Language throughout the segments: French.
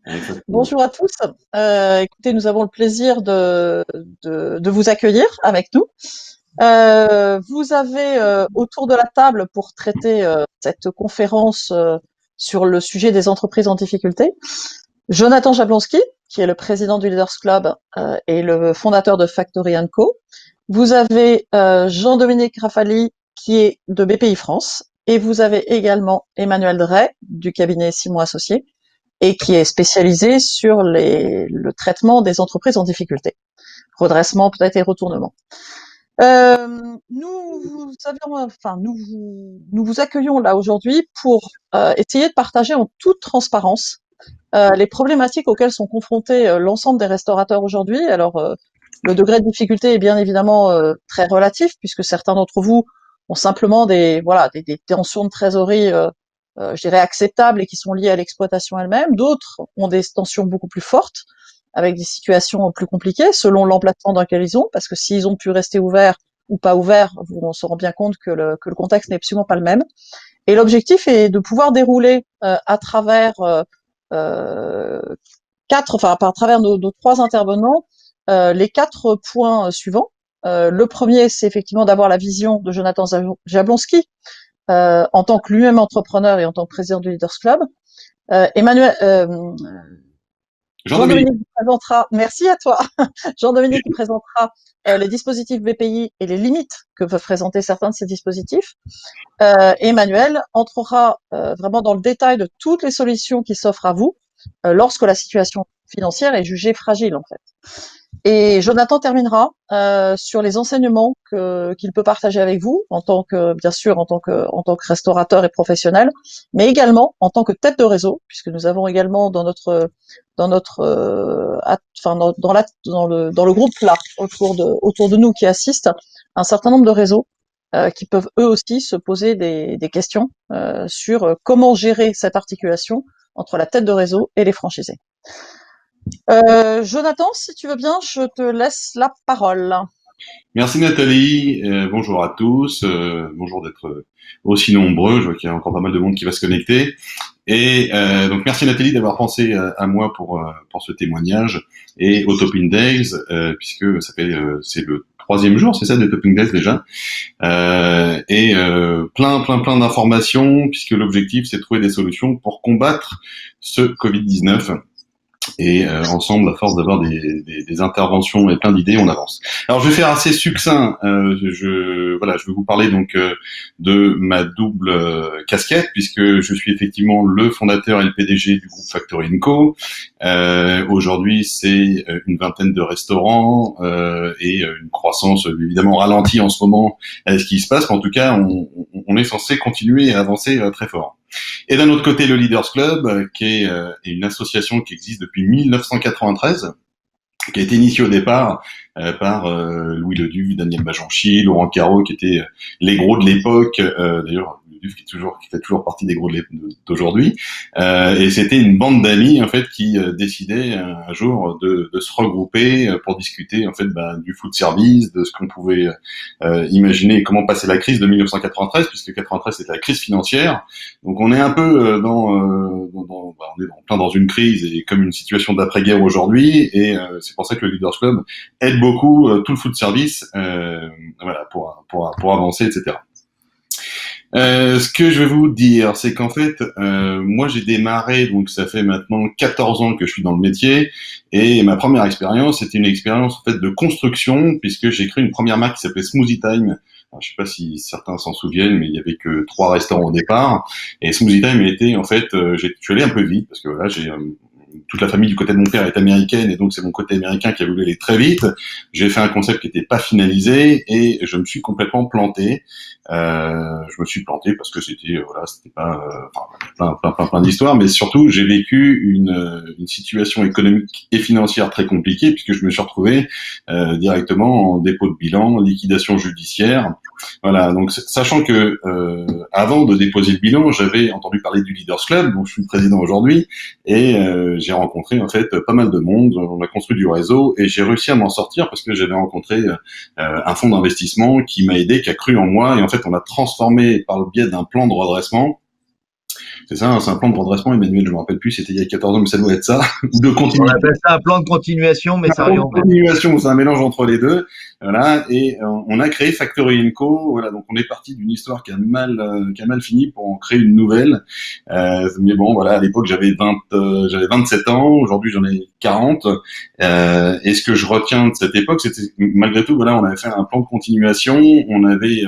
Exactement. Bonjour à tous. Écoutez, nous avons le plaisir de vous accueillir avec nous. Vous avez autour de la table pour traiter cette conférence sur le sujet des entreprises en difficulté, Jonathan Jablonski, qui est le président du Leaders Club et le fondateur de Factory & Co. Vous avez Jean-Dominique Rafali, qui est de BPI France, et vous avez également Emmanuel Drey du cabinet Simon Associés, et qui est spécialisé sur le traitement des entreprises en difficulté, redressement peut-être et retournement. Nous vous accueillons là aujourd'hui pour essayer de partager en toute transparence les problématiques auxquelles sont confrontés l'ensemble des restaurateurs aujourd'hui. Alors, le degré de difficulté est bien évidemment très relatif, puisque certains d'entre vous ont simplement des tensions de trésorerie, je dirais acceptables et qui sont liées à l'exploitation elle-même. D'autres ont des tensions beaucoup plus fortes, avec des situations plus compliquées selon l'emplacement dans lequel ils ont, parce que s'ils ont pu rester ouverts ou pas ouverts, on se rend bien compte que le contexte n'est absolument pas le même. Et l'objectif est de pouvoir dérouler à travers euh, à travers nos trois intervenants, les 4 points suivants. Le premier, c'est effectivement d'avoir la vision de Jonathan Jablonski en tant que lui-même entrepreneur et en tant que président du Leaders Club. Emmanuel, Jean-Dominique. Jean-Dominique vous présentera, merci à toi, Jean-Dominique vous présentera les dispositifs BPI et les limites que peuvent présenter certains de ces dispositifs. Emmanuel entrera vraiment dans le détail de toutes les solutions qui s'offrent à vous lorsque la situation financière est jugée fragile en fait. Et Jonathan terminera sur les enseignements qu'il peut partager avec vous en tant que, bien sûr, en tant que restaurateur et professionnel, mais également en tant que tête de réseau, puisque nous avons également dans le groupe là autour de nous qui assistent un certain nombre de réseaux qui peuvent eux aussi se poser des questions sur comment gérer cette articulation entre la tête de réseau et les franchisés. Jonathan, si tu veux bien, je te laisse la parole. Merci Nathalie. Bonjour à tous. Bonjour d'être aussi nombreux. Je vois qu'il y a encore pas mal de monde qui va se connecter. Et donc merci Nathalie d'avoir pensé à moi pour ce témoignage et au Topping Days, puisque ça fait c'est le 3e jour, c'est ça, des Topping Days déjà. Et plein d'informations, puisque l'objectif c'est de trouver des solutions pour combattre ce Covid-19. Et ensemble, à force d'avoir des interventions et plein d'idées, on avance. Alors, je vais faire assez succinct. Je vais vous parler donc de ma double casquette, puisque je suis effectivement le fondateur et le PDG du groupe Factory & Co. Aujourd'hui, c'est une vingtaine de restaurants et une croissance évidemment ralentie en ce moment avec ce qui se passe. Mais en tout cas, on est censé continuer à avancer très fort. Et d'un autre côté, le Leaders Club, qui est une association qui existe depuis 1993, qui a été initiée au départ par Louis Leduc, Daniel Bajanchi, Laurent Carreau, qui étaient les gros de l'époque. D'ailleurs, Leduc qui fait toujours partie des gros d'aujourd'hui. Et c'était une bande d'amis en fait qui décidaient un jour de se regrouper pour discuter en fait du food service, de ce qu'on pouvait imaginer et comment passer la crise de 1993, puisque 93 c'était la crise financière. Donc on est un peu on est plein dans une crise et comme une situation d'après-guerre aujourd'hui. Et c'est pour ça que le Leaders Club aide beaucoup tout le food service, pour avancer, etc. Ce que je vais vous dire, c'est qu'en fait, moi j'ai démarré, donc ça fait maintenant 14 ans que je suis dans le métier, et ma première expérience, c'était une expérience en fait de construction, puisque j'ai créé une première marque qui s'appelait Smoothie Time. Alors, je sais pas si certains s'en souviennent, mais il y avait que 3 restaurants au départ, et Smoothie Time était en fait, je suis allé un peu vite, parce que voilà, j'ai toute la famille du côté de mon père est américaine et donc c'est mon côté américain qui a voulu aller très vite. J'ai fait un concept qui n'était pas finalisé et je me suis complètement planté. Je me suis planté parce que c'était pas plein d'histoires, mais surtout j'ai vécu une situation économique et financière très compliquée puisque je me suis retrouvé directement en dépôt de bilan, liquidation judiciaire. Voilà, donc sachant que avant de déposer le bilan, j'avais entendu parler du Leaders Club, dont je suis le président aujourd'hui, et j'ai rencontré en fait pas mal de monde, on a construit du réseau et j'ai réussi à m'en sortir parce que j'avais rencontré un fonds d'investissement qui m'a aidé, qui a cru en moi et en fait on a transformé par le biais d'un plan de redressement C'est ça, hein, c'est un plan de redressement, Emmanuel, je me rappelle plus, c'était il y a 14 ans, mais ça doit être ça, ou de On continuité. appelle ça un plan de continuation, mais ça revient au même. Continuation, c'est un mélange entre les deux, voilà. Et on a créé Factory Co. Voilà, donc on est parti d'une histoire qui a mal fini pour en créer une nouvelle. Mais bon, voilà, à l'époque j'avais 27 ans, aujourd'hui j'en ai 40. Et ce que je retiens de cette époque, c'était malgré tout, voilà, on avait fait un plan de continuation, on avait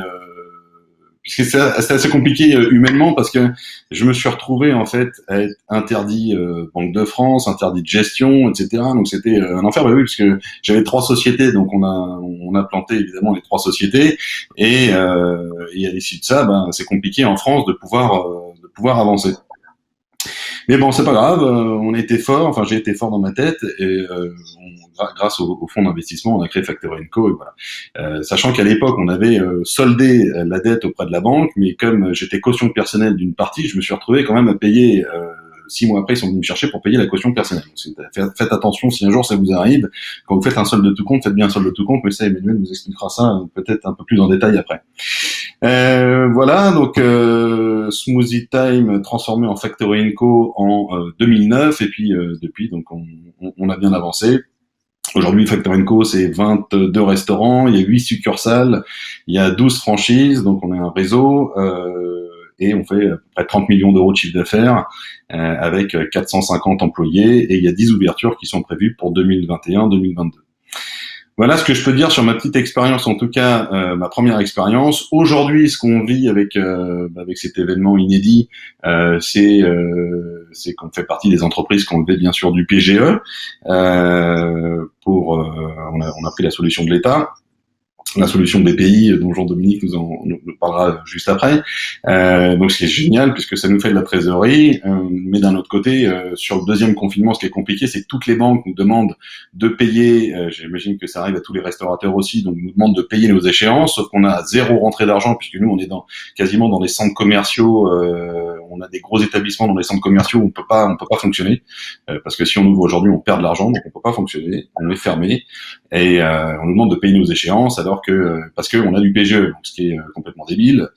puisque c'est assez compliqué humainement parce que je me suis retrouvé en fait à être interdit Banque de France, interdit de gestion, etc. Donc c'était un enfer, bah oui, parce que j'avais 3 sociétés, donc on a planté évidemment les 3 sociétés et à l'issue de ça, ben c'est compliqué en France de pouvoir avancer. Mais bon, c'est pas grave, on a été fort, enfin j'ai été fort dans ma tête et grâce au fonds d'investissement, on a créé Factory Co. Et voilà. Sachant qu'à l'époque, on avait soldé la dette auprès de la banque, mais comme j'étais caution personnelle d'une partie, je me suis retrouvé quand même à payer 6 mois après, ils sont venus me chercher pour payer la caution personnelle. Donc, faites attention si un jour ça vous arrive, quand vous faites un solde de tout compte, faites bien un solde de tout compte, mais ça, Emmanuel vous expliquera ça peut-être un peu plus en détail après. Voilà, donc Smoothie Time transformé en Factory Co en 2009 et puis depuis donc on a bien avancé. Aujourd'hui, Factory Co c'est 22 restaurants, il y a 8 succursales, il y a 12 franchises, donc on est un réseau et on fait à peu près 30 millions d'euros de chiffre d'affaires avec 450 employés et il y a 10 ouvertures qui sont prévues pour 2021-2022. Voilà ce que je peux dire sur ma petite expérience, en tout cas ma première expérience. Aujourd'hui, ce qu'on vit avec cet événement inédit, c'est qu'on fait partie des entreprises qui ont levé bien sûr du PGE. On a pris la solution de l'État. La solution des pays dont Jean-Dominique nous parlera juste après. Donc ce qui est génial puisque ça nous fait de la trésorerie, mais d'un autre côté, sur le deuxième confinement, ce qui est compliqué, c'est que toutes les banques nous demandent de payer, j'imagine que ça arrive à tous les restaurateurs aussi, donc nous demandent de payer nos échéances, sauf qu'on a 0 rentrée d'argent puisque nous on est quasiment dans des centres commerciaux, on a des gros établissements dans les centres commerciaux où on peut pas fonctionner, parce que si on ouvre aujourd'hui, on perd de l'argent, donc on peut pas fonctionner, on est fermé. Et on nous demande de payer nos échéances alors que parce que on a du PGE, donc ce qui est complètement débile,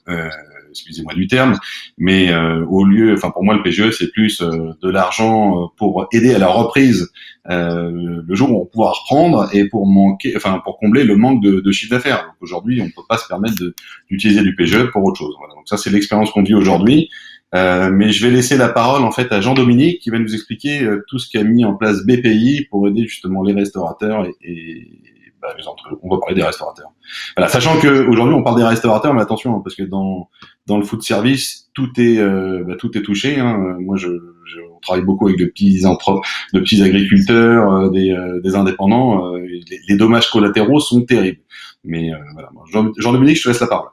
excusez-moi du terme, mais pour moi le PGE c'est plus de l'argent pour aider à la reprise le jour où on pourra reprendre et pour combler le manque de chiffre d'affaires. Donc aujourd'hui on peut pas se permettre d'utiliser du PGE pour autre chose. Voilà, donc ça c'est l'expérience qu'on vit aujourd'hui. Mais je vais laisser la parole en fait à Jean-Dominique qui va nous expliquer tout ce qu'a mis en place BPI pour aider justement les restaurateurs on va parler des restaurateurs. Voilà, sachant que aujourd'hui on parle des restaurateurs, mais attention parce que dans le food service tout est touché. Hein. Moi on travaille beaucoup avec de petits agriculteurs, des indépendants. Les dommages collatéraux sont terribles. Mais voilà, Jean-Dominique, je te laisse la parole.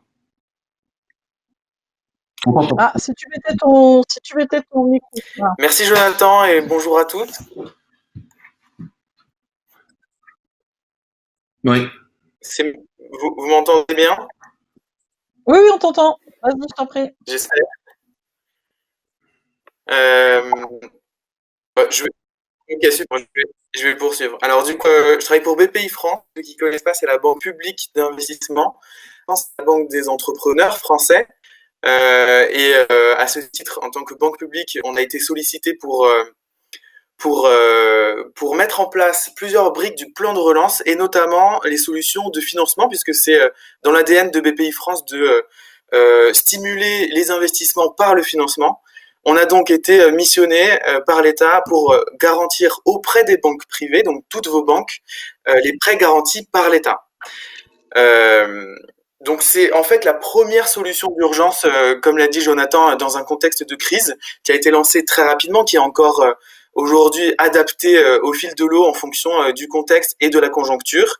Ah, si tu mettais ton micro. Voilà. Merci Jonathan et bonjour à toutes. Oui. Vous m'entendez bien? Oui, on t'entend. Vas-y, je t'en prie. J'espère. Je vais poursuivre. Alors du coup, je travaille pour BPI France. Ceux qui ne connaissent pas, c'est la banque publique d'investissement. C'est la banque des entrepreneurs français. À ce titre, en tant que banque publique, on a été sollicité pour mettre en place plusieurs briques du plan de relance et notamment les solutions de financement, puisque c'est dans l'ADN de BPI France de stimuler les investissements par le financement. On a donc été missionné par l'État pour garantir auprès des banques privées, donc toutes vos banques, les prêts garantis par l'État. Donc c'est en fait la première solution d'urgence, comme l'a dit Jonathan, dans un contexte de crise, qui a été lancée très rapidement, qui est encore aujourd'hui adaptée au fil de l'eau en fonction du contexte et de la conjoncture.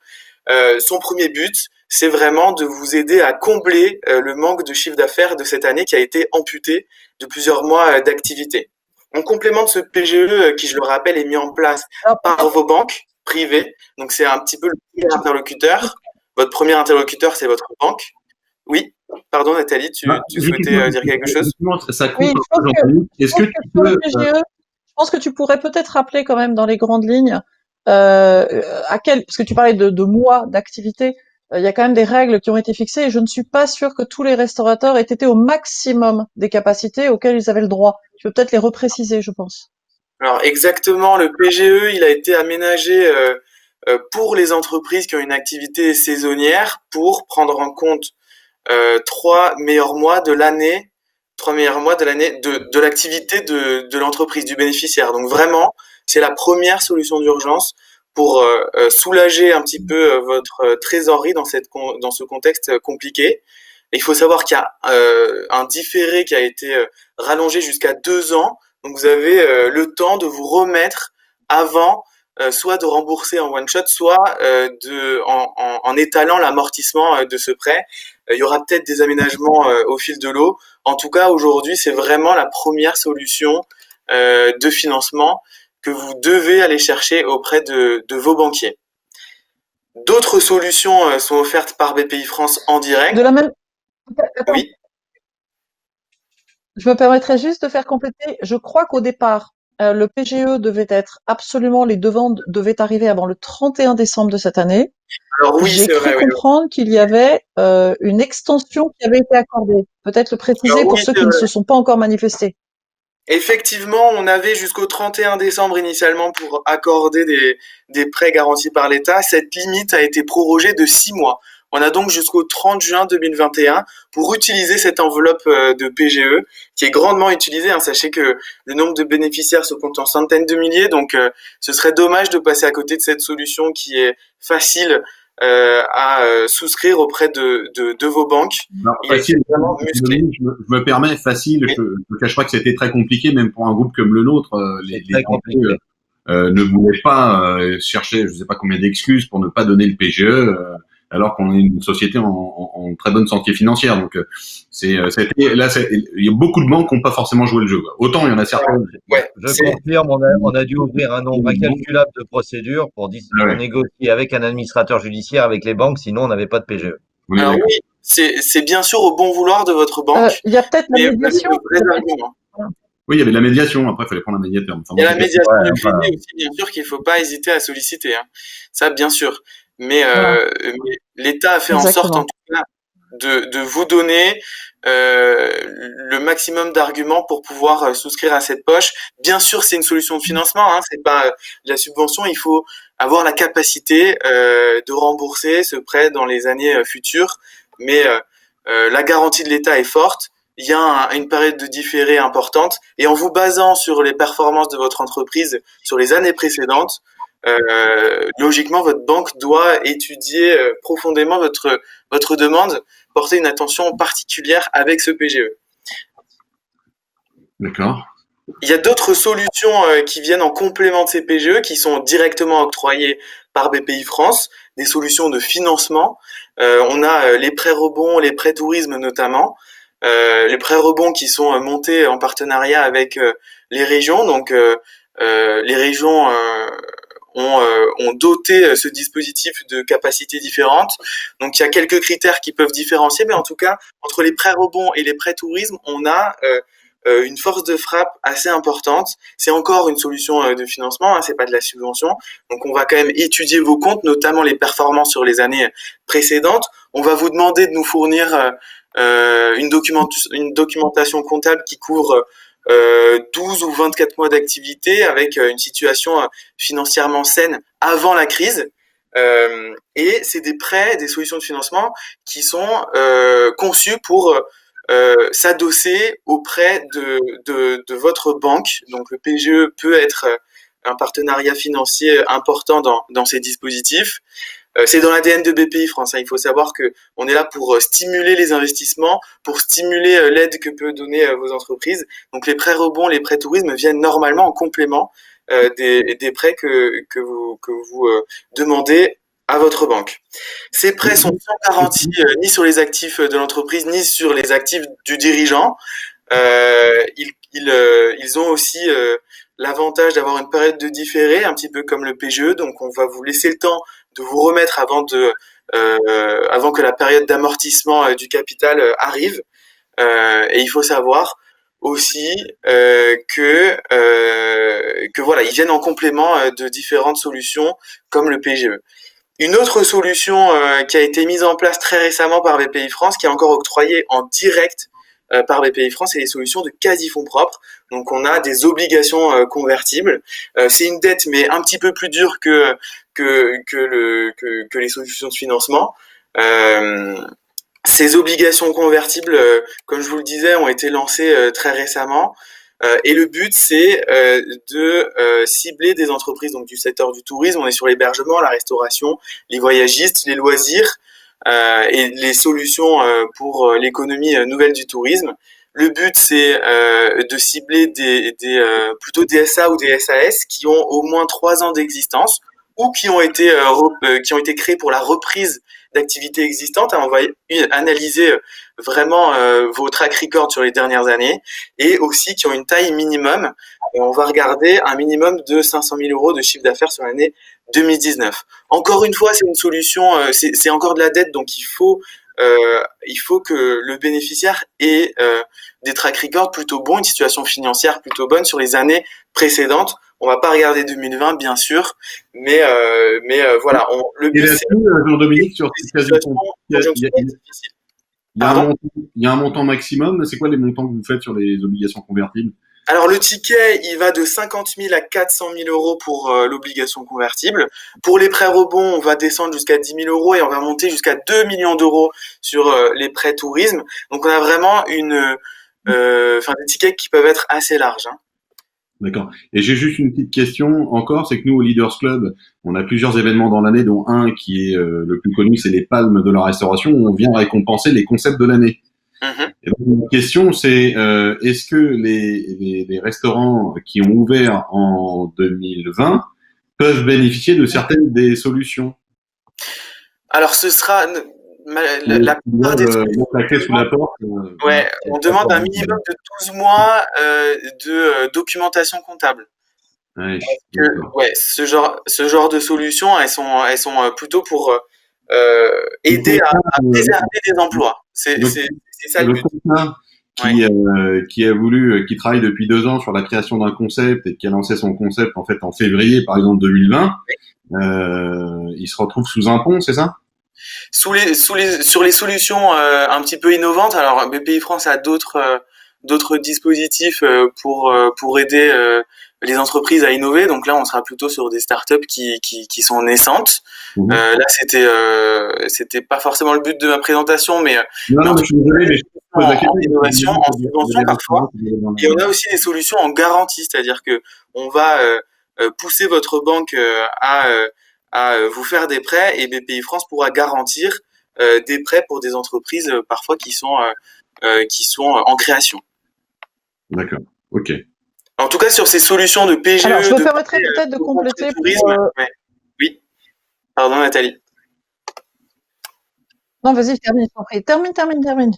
Son premier but, c'est vraiment de vous aider à combler le manque de chiffre d'affaires de cette année qui a été amputé de plusieurs mois d'activité. En complément de ce PGE qui, je le rappelle, est mis en place par vos banques privées, donc c'est un petit peu le premier interlocuteur. Votre premier interlocuteur, c'est votre banque. Oui, pardon Nathalie, tu souhaitais dire quelque chose? Ça coupe je pense que tu pourrais peut-être rappeler quand même dans les grandes lignes parce que tu parlais de mois d'activité. il y a quand même des règles qui ont été fixées et je ne suis pas sûre que tous les restaurateurs aient été au maximum des capacités auxquelles ils avaient le droit. Je peux peut-être les repréciser, je pense. Alors exactement, le PGE, il a été aménagé pour les entreprises qui ont une activité saisonnière pour prendre en compte trois meilleurs mois de l'année, de l'activité de l'entreprise, du bénéficiaire. Donc vraiment, c'est la première solution d'urgence pour soulager un petit peu votre trésorerie dans dans ce contexte compliqué. Et il faut savoir qu'il y a un différé qui a été rallongé jusqu'à 2 ans. Donc vous avez le temps de vous remettre avant soit de rembourser en one shot, soit en étalant l'amortissement de ce prêt. Il y aura peut-être des aménagements au fil de l'eau. En tout cas, aujourd'hui, c'est vraiment la première solution de financement que vous devez aller chercher auprès de vos banquiers. D'autres solutions sont offertes par BPI France en direct. De la même, attends, Oui. je me permettrais juste de faire compléter. Je crois qu'au départ, le PGE devait être absolument, les demandes devaient arriver avant le 31 décembre de cette année. Alors oui, J'ai c'est cru vrai. Oui. comprendre qu'il y avait une extension qui avait été accordée. Peut-être le préciser Alors pour oui, ceux c'est qui ne vrai. se sont pas encore manifestés. Effectivement, on avait jusqu'au 31 décembre initialement pour accorder des prêts garantis par l'État. Cette limite a été prorogée de 6 mois. On a donc jusqu'au 30 juin 2021 pour utiliser cette enveloppe de PGE qui est grandement utilisée. Hein. Sachez que le nombre de bénéficiaires se compte en centaines de milliers, donc ce serait dommage de passer à côté de cette solution qui est facile à souscrire auprès de vos banques. Alors, Il est facile, vraiment musclé. je me permets, facile, je ne cache pas que c'était très compliqué, même pour un groupe comme le nôtre. Les Très compliqué. banquiers ne voulaient pas chercher, je ne sais pas combien d'excuses pour ne pas donner le PGE, alors qu'on est une société en très bonne santé financière. Donc, il y a beaucoup de banques qui n'ont pas forcément joué le jeu. Quoi. Autant il y en a certaines. Ouais, Je confirme, on a dû ouvrir un nombre incalculable de procédures pour Ouais. négocier avec un administrateur judiciaire, avec les banques, sinon on n'avait pas de PGE. Oui, Alors d'accord. oui, c'est bien sûr au bon vouloir de votre banque, Il y a peut-être la mais vous avez médiation. de vrais arguments. Oui, il y avait de la médiation. Après, il fallait prendre un médiateur. Enfin, Il y bon, a la c'est- médiation Ouais, du voilà. crédit aussi, bien sûr, qu'il ne faut pas hésiter à solliciter. Hein. Ça, bien sûr. Mais, Voilà. mais l'État a fait en sorte, en Exactement. tout cas, de vous donner le maximum d'arguments pour pouvoir souscrire à cette poche. Bien sûr, c'est une solution de financement, hein, c'est pas de la subvention. Il faut avoir la capacité de rembourser ce prêt dans les années futures, mais la garantie de l'État est forte. Il y a une période de différé importante et en vous basant sur les performances de votre entreprise sur les années précédentes, logiquement votre banque doit étudier profondément votre demande, porter une attention particulière avec ce PGE. D'accord. Il y a d'autres solutions qui viennent en complément de ces PGE qui sont directement octroyées par BPI France, des solutions de financement. On a les prêts rebonds, les prêts tourisme notamment. Les prêts rebonds qui sont montés en partenariat avec les régions. Donc les régions ont doté ce dispositif de capacités différentes. Donc il y a quelques critères qui peuvent différencier, mais en tout cas, entre les prêts rebonds et les prêts tourisme, on a une force de frappe assez importante. C'est encore une solution de financement, hein, c'est pas de la subvention. Donc on va quand même étudier vos comptes, notamment les performances sur les années précédentes. On va vous demander de nous fournir une documentation comptable qui couvre 12 ou 24 mois d'activité avec une situation financièrement saine avant la crise. Et c'est des prêts, des solutions de financement qui sont conçues pour s'adosser auprès de votre banque. Donc le PGE peut être un partenariat financier important dans ces dispositifs. C'est dans l'ADN de BPI France. Hein. Il faut savoir que on est là pour stimuler les investissements, pour stimuler l'aide que peut donner vos entreprises. Donc les prêts rebonds, les prêts tourisme viennent normalement en complément des prêts que vous demandez à votre banque. Ces prêts sont sans garantie ni sur les actifs de l'entreprise ni sur les actifs du dirigeant. Ils ont aussi l'avantage d'avoir une période de différé, un petit peu comme le PGE. Donc on va vous laisser le temps de vous remettre avant que la période d'amortissement du capital arrive. Et il faut savoir aussi que voilà, ils viennent en complément de différentes solutions comme le PGE. Une autre solution qui a été mise en place très récemment par BPI-France, qui est encore octroyée en direct par BPI-France, c'est les solutions de quasi-fonds propres. Donc on a des obligations convertibles. C'est une dette, mais un petit peu plus dure que les solutions de financement. Ces obligations convertibles, comme je vous le disais, ont été lancées très récemment. Et le but, c'est de cibler des entreprises donc du secteur du tourisme. On est sur l'hébergement, la restauration, les voyagistes, les loisirs et les solutions pour l'économie nouvelle du tourisme. Le but, c'est de cibler plutôt des SA ou des SAS qui ont au moins 3 ans d'existence ou qui ont été créés pour la reprise d'activités existantes. On va analyser vraiment vos track records sur les dernières années et aussi qui ont une taille minimum. Et on va regarder un minimum de 500 000 euros de chiffre d'affaires sur l'année 2019. Encore une fois, c'est une solution, c'est encore de la dette, donc il faut que le bénéficiaire ait des track records plutôt bons, une situation financière plutôt bonne sur les années précédentes. On va pas regarder 2020, bien sûr, mais voilà. Le but, c'est Jean-Dominique, sur il y a un montant maximum. C'est quoi les montants que vous faites sur les obligations convertibles? Alors le ticket, il va de 50 000 à 400 000 euros pour l'obligation convertible. Pour les prêts rebonds, on va descendre jusqu'à 10 000 euros et on va monter jusqu'à 2 millions d'euros sur les prêts tourisme. Donc on a vraiment des tickets qui peuvent être assez larges. Hein. D'accord. Et j'ai juste une petite question encore, c'est que nous, au Leaders Club, on a plusieurs événements dans l'année, dont un qui est le plus connu, c'est les Palmes de la Restauration, où on vient récompenser les concepts de l'année. Et donc, une question, c'est est-ce que les restaurants qui ont ouvert en 2020 peuvent bénéficier de certaines des solutions? Alors, ce sera la plupart des la clé sous la porte. On demande un minimum de 12 mois de documentation comptable. Ce genre de solutions, elles sont plutôt pour aider à préserver des emplois. C'est ça le but. Qui travaille depuis 2 ans sur la création d'un concept et qui a lancé son concept en fait en février par exemple 2020, il se retrouve sous un pont, c'est ça? Sur les solutions un petit peu innovantes, alors BPI-France a d'autres dispositifs pour aider les entreprises à innover. Donc là, on sera plutôt sur des startups qui sont naissantes. Là, c'était pas forcément le but de ma présentation, mais je suis désolé, mais en innovation, en subvention parfois. Et on a aussi des solutions en garantie, c'est-à-dire que on va pousser votre banque à vous faire des prêts et BPI-France pourra garantir des prêts pour des entreprises parfois qui sont en création. D'accord, ok. En tout cas, sur ces solutions de PGE... Alors, je me permettrais peut-être de compléter Oui. Pardon, Nathalie. Non, vas-y, termine. Termine.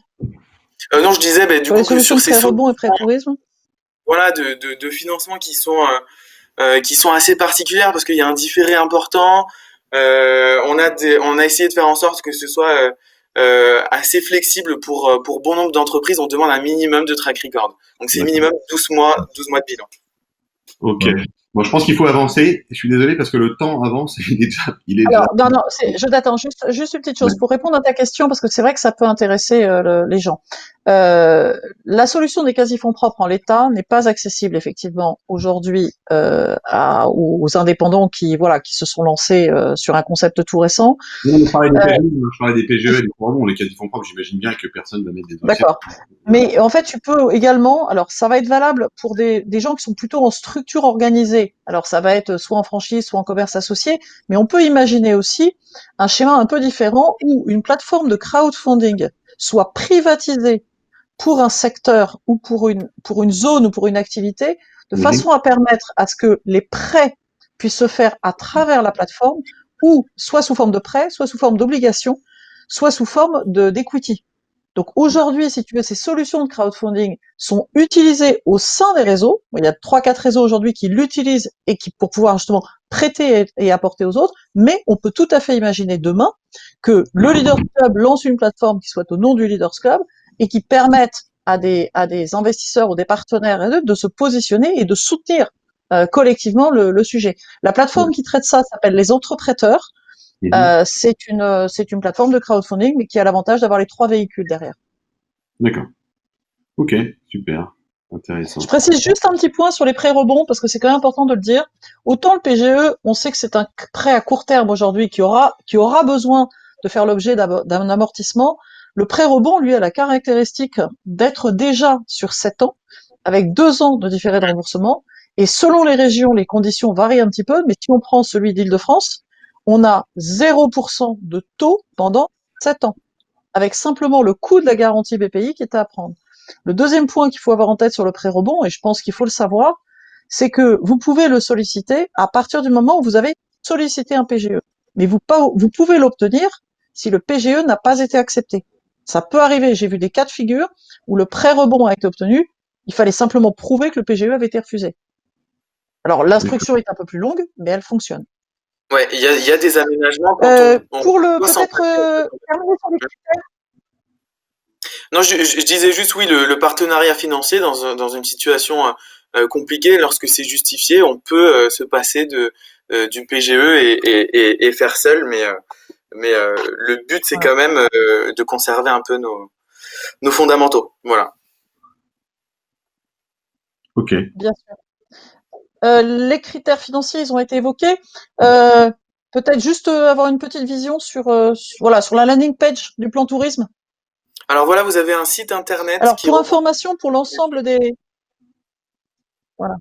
Non, je disais, du coup, que sur ces rebonds et prêt-tourisme. Voilà, de financement qui sont assez particulières parce qu'il y a un différé important. On a essayé de faire en sorte que ce soit assez flexible pour bon nombre d'entreprises. On demande un minimum de track record. Donc c'est minimum 12 mois de bilan. Ok. Bon, je pense qu'il faut avancer. Je suis désolé parce que le temps avance. Je t'attends juste une petite chose pour répondre à ta question parce que c'est vrai que ça peut intéresser les gens. La solution des quasi-fonds propres en l'état n'est pas accessible effectivement aujourd'hui aux indépendants qui se sont lancés sur un concept tout récent. Je parlais des PGE et des fonds, les quasi-fonds propres, j'imagine bien que personne va mettre des dossiers. D'accord. Mais en fait, tu peux également, alors ça va être valable pour des gens qui sont plutôt en structure organisée. Alors ça va être soit en franchise, soit en commerce associé, mais on peut imaginer aussi un schéma un peu différent où une plateforme de crowdfunding soit privatisée pour un secteur ou pour une zone ou pour une activité, de façon à permettre à ce que les prêts puissent se faire à travers la plateforme, ou soit sous forme de prêt, soit sous forme d'obligation, soit sous forme d'equity. Donc aujourd'hui, si tu veux, ces solutions de crowdfunding sont utilisées au sein des réseaux. Il y a 3-4 réseaux aujourd'hui qui l'utilisent et qui pour pouvoir justement prêter et apporter aux autres. Mais on peut tout à fait imaginer demain que le Leaders Club lance une plateforme qui soit au nom du Leaders Club et qui permette à des investisseurs ou des partenaires de se positionner et de soutenir collectivement le sujet. La plateforme qui traite ça s'appelle les entreprêteurs. C'est une plateforme de crowdfunding, mais qui a l'avantage d'avoir les 3 véhicules derrière. D'accord. Ok, super. Intéressant. Je précise juste un petit point sur les prêts rebonds, parce que c'est quand même important de le dire. Autant le PGE, on sait que c'est un prêt à court terme aujourd'hui qui aura besoin de faire l'objet d'un amortissement. Le prêt rebond, lui, a la caractéristique d'être déjà sur 7 ans, avec 2 ans de différé de remboursement. Et selon les régions, les conditions varient un petit peu, mais si on prend celui d'Île-de-France, on a 0% de taux pendant 7 ans, avec simplement le coût de la garantie BPI qui est à prendre. Le deuxième point qu'il faut avoir en tête sur le prêt rebond, et je pense qu'il faut le savoir, c'est que vous pouvez le solliciter à partir du moment où vous avez sollicité un PGE. Mais vous pouvez l'obtenir si le PGE n'a pas été accepté. Ça peut arriver, j'ai vu des cas de figure où le prêt rebond a été obtenu, il fallait simplement prouver que le PGE avait été refusé. Alors l'instruction est un peu plus longue, mais elle fonctionne. Ouais, il y a des aménagements quand pour le doit s'en peut-être terminer sur les critères. Non, je disais juste oui, le partenariat financier dans une situation compliquée, lorsque c'est justifié, on peut se passer du PGE et faire seul, mais le but c'est quand même de conserver un peu nos fondamentaux. Voilà. Ok. Bien sûr. Les critères financiers, ils ont été évoqués. Peut-être juste avoir une petite vision sur la landing page du plan tourisme. Alors voilà, vous avez un site internet Alors qui pour information, pour l'ensemble des... Voilà.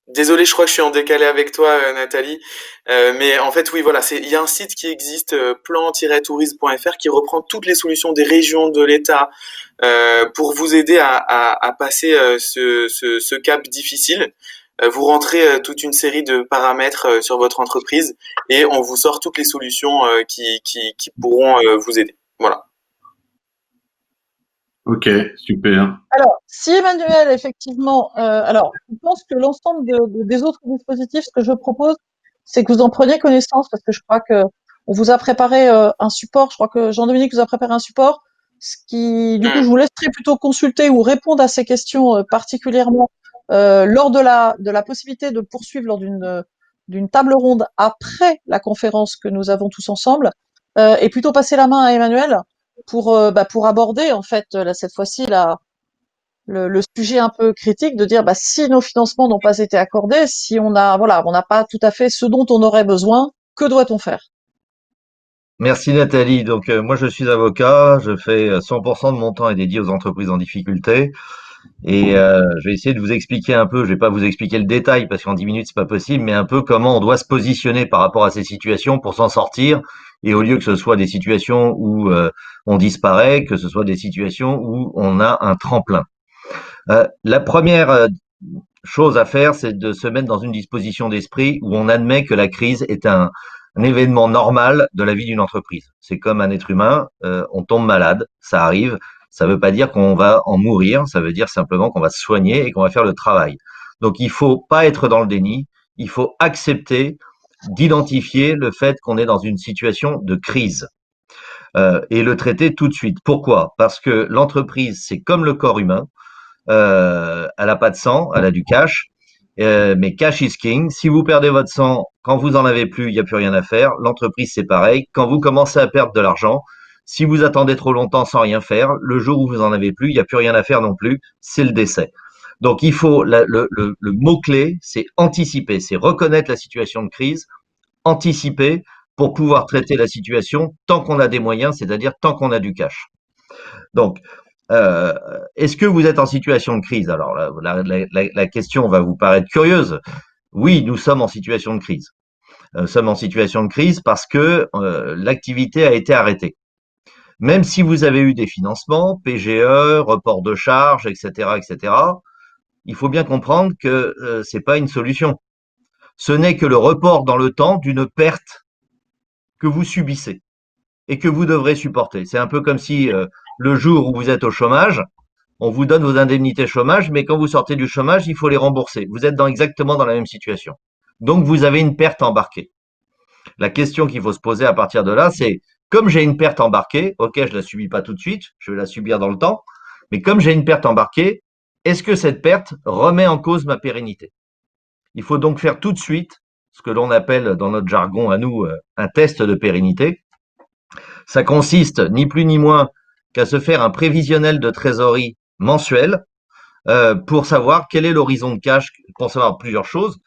Désolé, je crois que je suis en décalé avec toi, Nathalie. Mais en fait, oui, voilà, il y a un site qui existe, plan-tourisme.fr, qui reprend toutes les solutions des régions, de l'État, pour vous aider à passer ce cap difficile. Vous rentrez toute une série de paramètres sur votre entreprise et on vous sort toutes les solutions qui pourront vous aider. Voilà. Ok, super. Alors, si Emmanuel, effectivement, alors, je pense que l'ensemble des autres dispositifs, ce que je propose, c'est que vous en preniez connaissance, parce que je crois que on vous a préparé un support. Je crois que Jean-Dominique vous a préparé un support, ce qui, du coup, je vous laisserai plutôt consulter ou répondre à ces questions particulièrement lors de la possibilité de poursuivre lors d'une table ronde après la conférence que nous avons tous ensemble, et plutôt passer la main à Emmanuel pour aborder en fait cette fois-ci le sujet un peu critique de dire si nos financements n'ont pas été accordés, si on n'a pas tout à fait ce dont on aurait besoin, que doit-on faire? Merci Nathalie. Donc moi je suis avocat, je fais 100% de mon temps est dédié aux entreprises en difficulté et je vais essayer de vous expliquer un peu, je vais pas vous expliquer le détail parce qu'en 10 minutes c'est pas possible, mais un peu comment on doit se positionner par rapport à ces situations pour s'en sortir et au lieu que ce soit des situations où on disparaît, que ce soit des situations où on a un tremplin. La première chose à faire, c'est de se mettre dans une disposition d'esprit où on admet que la crise est un événement normal de la vie d'une entreprise. C'est comme un être humain, on tombe malade, ça arrive. Ça ne veut pas dire qu'on va en mourir, ça veut dire simplement qu'on va se soigner et qu'on va faire le travail. Donc il faut pas être dans le déni, il faut accepter d'identifier le fait qu'on est dans une situation de crise et le traiter tout de suite. Pourquoi? Parce que l'entreprise, c'est comme le corps humain, elle n'a pas de sang, elle a du cash. Mais cash is king. Si vous perdez votre sang, quand vous en avez plus, il n'y a plus rien à faire. L'entreprise, c'est pareil. Quand vous commencez à perdre de l'argent, si vous attendez trop longtemps sans rien faire, le jour où vous en avez plus, il n'y a plus rien à faire non plus. C'est le décès. Donc, il faut le mot-clé, c'est anticiper, c'est reconnaître la situation de crise, anticiper pour pouvoir traiter la situation tant qu'on a des moyens, c'est-à-dire tant qu'on a du cash. Donc, est-ce que vous êtes en situation de crise? Alors, la question va vous paraître curieuse. Oui, nous sommes en situation de crise. Nous sommes en situation de crise parce que l'activité a été arrêtée. Même si vous avez eu des financements, PGE, report de charges, etc., etc., il faut bien comprendre que c'est pas une solution. Ce n'est que le report dans le temps d'une perte que vous subissez et que vous devrez supporter. C'est un peu comme si le jour où vous êtes au chômage, on vous donne vos indemnités chômage, mais quand vous sortez du chômage, il faut les rembourser. Vous êtes exactement dans la même situation. Donc, vous avez une perte embarquée. La question qu'il faut se poser à partir de là, c'est, comme j'ai une perte embarquée, ok, je la subis pas tout de suite, je vais la subir dans le temps, mais comme j'ai une perte embarquée, est-ce que cette perte remet en cause ma pérennité? Il faut donc faire tout de suite ce que l'on appelle dans notre jargon à nous un test de pérennité. Ça consiste ni plus ni moins qu'à se faire un prévisionnel de trésorerie mensuel pour savoir quel est l'horizon de cash, pour savoir plusieurs choses.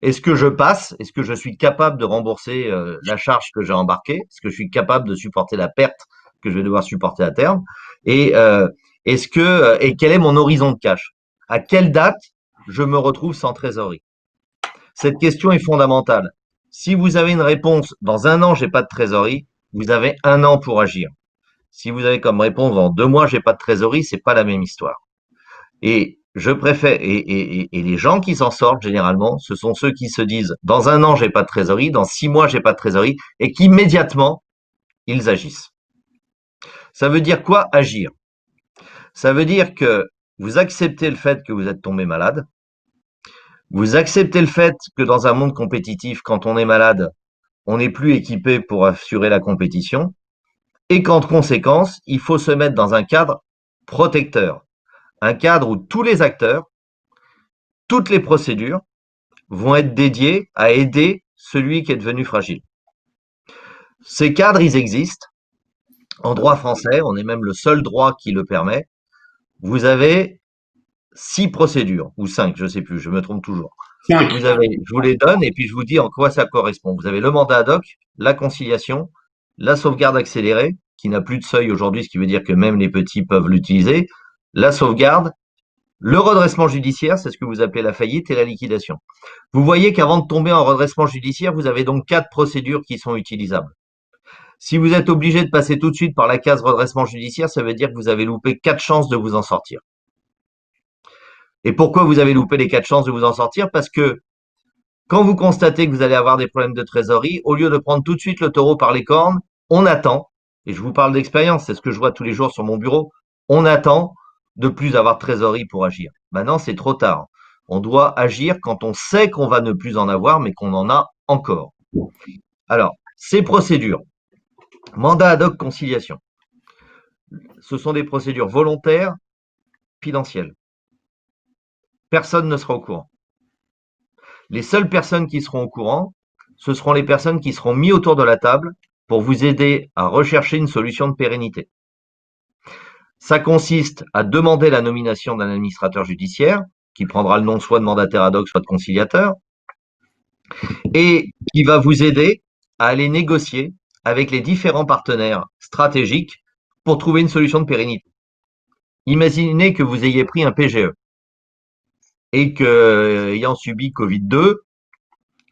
Est-ce que je passe? Est-ce que je suis capable de rembourser la charge que j'ai embarquée? Est-ce que je suis capable de supporter la perte que je vais devoir supporter à terme? Et et quel est mon horizon de cash? À quelle date je me retrouve sans trésorerie? Cette question est fondamentale. Si vous avez une réponse dans 1 an, j'ai pas de trésorerie, vous avez 1 an pour agir. Si vous avez comme réponse dans 2 mois, j'ai pas de trésorerie, c'est pas la même histoire. Et je préfère, et les gens qui s'en sortent généralement, ce sont ceux qui se disent dans 1 an, j'ai pas de trésorerie, dans 6 mois, j'ai pas de trésorerie, et qu'immédiatement, ils agissent. Ça veut dire quoi, agir? Ça veut dire que vous acceptez le fait que vous êtes tombé malade, vous acceptez le fait que dans un monde compétitif, quand on est malade, on n'est plus équipé pour assurer la compétition, et qu'en conséquence, il faut se mettre dans un cadre protecteur. Un cadre où tous les acteurs, toutes les procédures vont être dédiées à aider celui qui est devenu fragile. Ces cadres, ils existent. En droit français, on est même le seul droit qui le permet. Vous avez 6 procédures, ou 5, je ne sais plus, je me trompe toujours. Je vous les donne et puis je vous dis en quoi ça correspond. Vous avez le mandat ad hoc, la conciliation, la sauvegarde accélérée, qui n'a plus de seuil aujourd'hui, ce qui veut dire que même les petits peuvent l'utiliser, la sauvegarde, le redressement judiciaire, c'est ce que vous appelez la faillite, et la liquidation. Vous voyez qu'avant de tomber en redressement judiciaire, vous avez donc 4 procédures qui sont utilisables. Si vous êtes obligé de passer tout de suite par la case redressement judiciaire, ça veut dire que vous avez loupé 4 chances de vous en sortir. Et pourquoi vous avez loupé les 4 chances de vous en sortir? Parce que quand vous constatez que vous allez avoir des problèmes de trésorerie, au lieu de prendre tout de suite le taureau par les cornes, on attend, et je vous parle d'expérience, c'est ce que je vois tous les jours sur mon bureau, on attend de plus avoir de trésorerie pour agir. Maintenant, c'est trop tard. On doit agir quand on sait qu'on va ne plus en avoir, mais qu'on en a encore. Alors, ces procédures, mandat ad hoc conciliation, ce sont des procédures volontaires, confidentielles. Personne ne sera au courant. Les seules personnes qui seront au courant, ce seront les personnes qui seront mises autour de la table pour vous aider à rechercher une solution de pérennité. Ça consiste à demander la nomination d'un administrateur judiciaire, qui prendra le nom soit de mandataire ad hoc, soit de conciliateur, et qui va vous aider à aller négocier avec les différents partenaires stratégiques pour trouver une solution de pérennité. Imaginez que vous ayez pris un PGE et que, ayant subi Covid-2,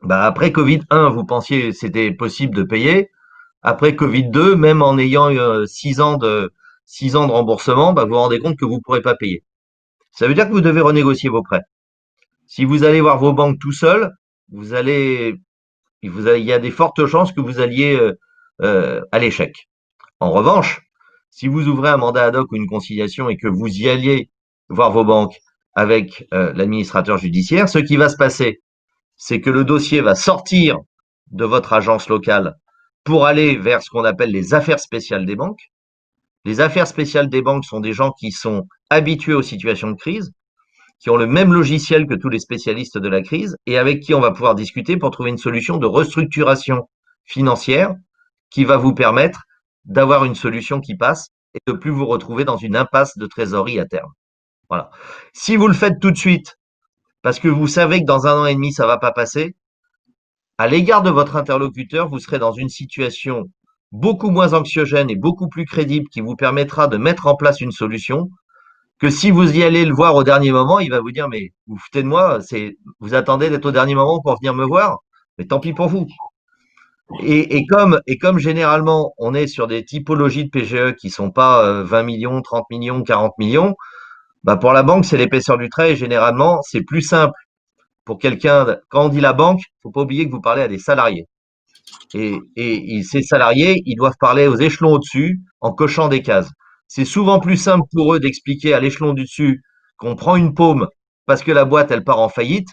après Covid-1, vous pensiez que c'était possible de payer. Après Covid-2, même en ayant 6 ans de remboursement, vous vous rendez compte que vous ne pourrez pas payer. Ça veut dire que vous devez renégocier vos prêts. Si vous allez voir vos banques tout seul, il y a des fortes chances que vous alliez à l'échec. En revanche, si vous ouvrez un mandat ad hoc ou une conciliation et que vous y alliez voir vos banques avec l'administrateur judiciaire, ce qui va se passer, c'est que le dossier va sortir de votre agence locale pour aller vers ce qu'on appelle les affaires spéciales des banques. Les affaires spéciales des banques sont des gens qui sont habitués aux situations de crise, qui ont le même logiciel que tous les spécialistes de la crise et avec qui on va pouvoir discuter pour trouver une solution de restructuration financière qui va vous permettre d'avoir une solution qui passe et de plus vous retrouver dans une impasse de trésorerie à terme. Voilà. Si vous le faites tout de suite, parce que vous savez que dans 1 an et demi, ça va pas passer, à l'égard de votre interlocuteur, vous serez dans une situation beaucoup moins anxiogène et beaucoup plus crédible qui vous permettra de mettre en place une solution que si vous y allez le voir au dernier moment, il va vous dire, mais vous foutez de moi, vous attendez d'être au dernier moment pour venir me voir, mais tant pis pour vous. Et comme généralement, on est sur des typologies de PGE qui sont pas 20 millions, 30 millions, 40 millions, pour la banque, c'est l'épaisseur du trait et généralement, c'est plus simple pour quelqu'un. Quand on dit la banque, faut pas oublier que vous parlez à des salariés. Et ces salariés, ils doivent parler aux échelons au-dessus en cochant des cases. C'est souvent plus simple pour eux d'expliquer à l'échelon du dessus qu'on prend une paume parce que la boîte, elle part en faillite,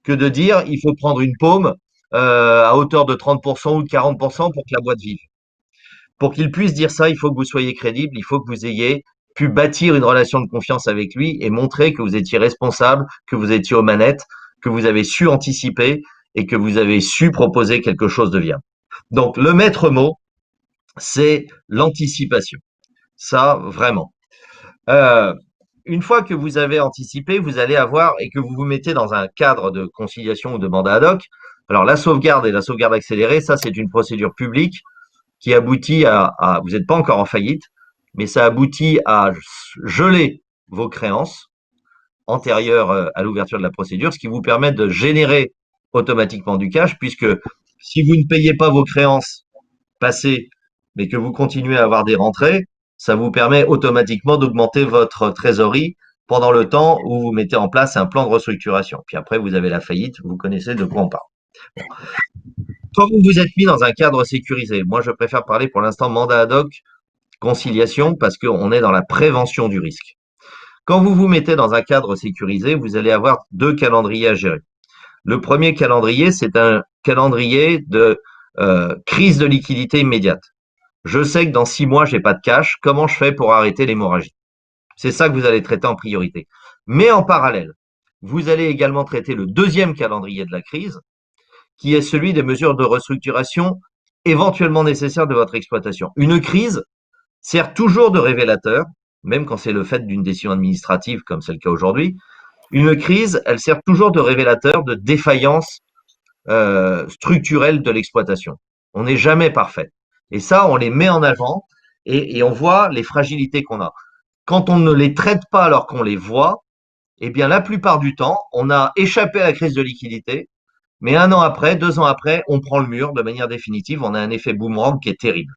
que de dire il faut prendre une paume à hauteur de 30% ou de 40% pour que la boîte vive. Pour qu'il puisse dire ça, il faut que vous soyez crédible, il faut que vous ayez pu bâtir une relation de confiance avec lui et montrer que vous étiez responsable, que vous étiez aux manettes, que vous avez su anticiper et que vous avez su proposer quelque chose de viable. Donc, le maître mot, c'est l'anticipation. Ça, vraiment. Une fois que vous avez anticipé, vous allez avoir, et que vous vous mettez dans un cadre de conciliation ou de mandat ad hoc, alors la sauvegarde et la sauvegarde accélérée, ça c'est une procédure publique qui aboutit vous n'êtes pas encore en faillite, mais ça aboutit à geler vos créances antérieures à l'ouverture de la procédure, ce qui vous permet de générer automatiquement du cash, puisque si vous ne payez pas vos créances passées, mais que vous continuez à avoir des rentrées, ça vous permet automatiquement d'augmenter votre trésorerie pendant le temps où vous mettez en place un plan de restructuration. Puis après, vous avez la faillite, vous connaissez de quoi on parle. Bon. Quand vous vous êtes mis dans un cadre sécurisé, moi je préfère parler pour l'instant mandat ad hoc, conciliation, parce qu'on est dans la prévention du risque. Quand vous vous mettez dans un cadre sécurisé, vous allez avoir 2 calendriers à gérer. Le premier calendrier, c'est un calendrier de crise de liquidité immédiate. Je sais que dans 6 mois, j'ai pas de cash. Comment je fais pour arrêter l'hémorragie? C'est ça que vous allez traiter en priorité. Mais en parallèle, vous allez également traiter le deuxième calendrier de la crise, qui est celui des mesures de restructuration éventuellement nécessaires de votre exploitation. Une crise sert toujours de révélateur, même quand c'est le fait d'une décision administrative, comme c'est le cas aujourd'hui. Une crise, elle sert toujours de révélateur de défaillance structurelle de l'exploitation. On n'est jamais parfait. Et ça, on les met en avant et on voit les fragilités qu'on a. Quand on ne les traite pas alors qu'on les voit, eh bien, la plupart du temps, on a échappé à la crise de liquidité, mais 1 an après, 2 ans après, on prend le mur de manière définitive. On a un effet boomerang qui est terrible.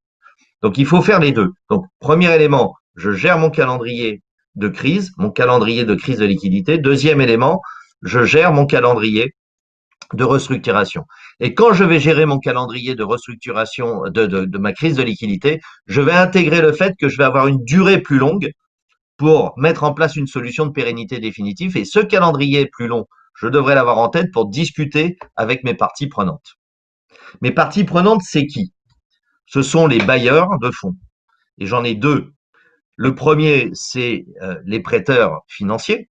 Donc, il faut faire les deux. Donc, premier élément, je gère mon calendrier de crise, mon calendrier de crise de liquidité. Deuxième élément, je gère mon calendrier de restructuration. Et quand je vais gérer mon calendrier de restructuration de ma crise de liquidité, je vais intégrer le fait que je vais avoir une durée plus longue pour mettre en place une solution de pérennité définitive. Et ce calendrier plus long, je devrais l'avoir en tête pour discuter avec mes parties prenantes. Mes parties prenantes, c'est qui? Ce sont les bailleurs de fonds. Et j'en ai 2. Le premier, c'est les prêteurs financiers,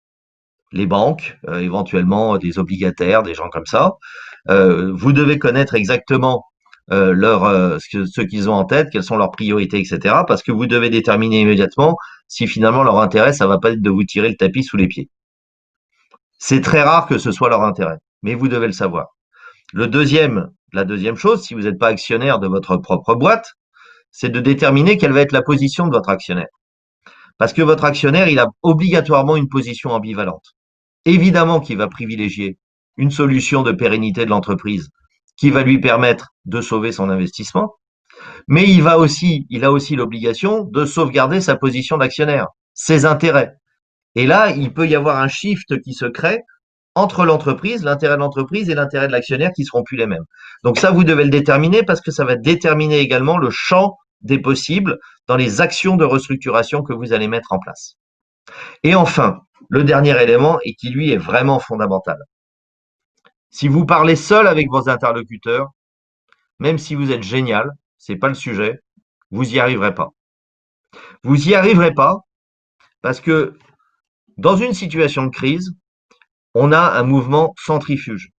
les banques, éventuellement des obligataires, des gens comme ça. Vous devez connaître exactement ce qu'ils ont en tête, quelles sont leurs priorités, etc. Parce que vous devez déterminer immédiatement si finalement leur intérêt, ça va pas être de vous tirer le tapis sous les pieds. C'est très rare que ce soit leur intérêt, mais vous devez le savoir. La deuxième chose, si vous n'êtes pas actionnaire de votre propre boîte, c'est de déterminer quelle va être la position de votre actionnaire. Parce que votre actionnaire, il a obligatoirement une position ambivalente. Évidemment qu'il va privilégier une solution de pérennité de l'entreprise qui va lui permettre de sauver son investissement, mais il a aussi l'obligation de sauvegarder sa position d'actionnaire, ses intérêts. Et là, il peut y avoir un shift qui se crée entre l'entreprise, l'intérêt de l'entreprise et l'intérêt de l'actionnaire qui seront plus les mêmes. Donc ça, vous devez le déterminer parce que ça va déterminer également le champ des possibles dans les actions de restructuration que vous allez mettre en place. Et enfin, le dernier élément, et qui lui est vraiment fondamental. Si vous parlez seul avec vos interlocuteurs, même si vous êtes génial, c'est pas le sujet, vous y arriverez pas. Vous y arriverez pas parce que dans une situation de crise, on a un mouvement centrifuge.